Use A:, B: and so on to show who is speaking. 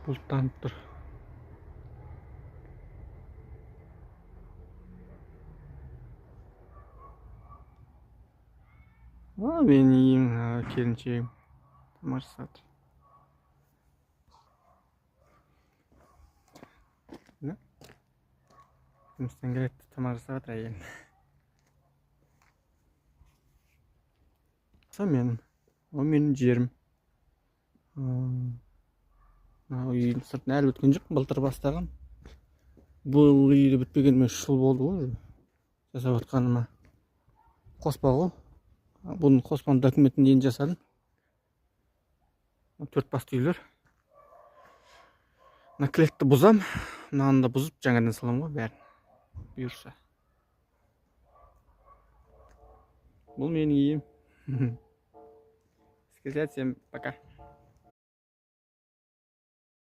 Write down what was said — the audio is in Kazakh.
A: Бұлттанып тұр. Менің үйім, келіншегім тамашасады. Жұмыстан келеді, тамашасап жатыр әйелім. Менің, ол менің жерім. Үйдің сыртын әлі өткен жоқ, былтыр бастаған. Бұл үйді бітпегеніме 3 жыл болды ғой. Жасап отқаныма. Қоспа ғой. Бұның қоспаның документін дейін жасадым. 4 басты үйлер. Наклетті бұзам. Мынаны да бұзып жаңадан салам ғой бәрін. Бұйырса. Бұл менің үйім. Сказать всем пока.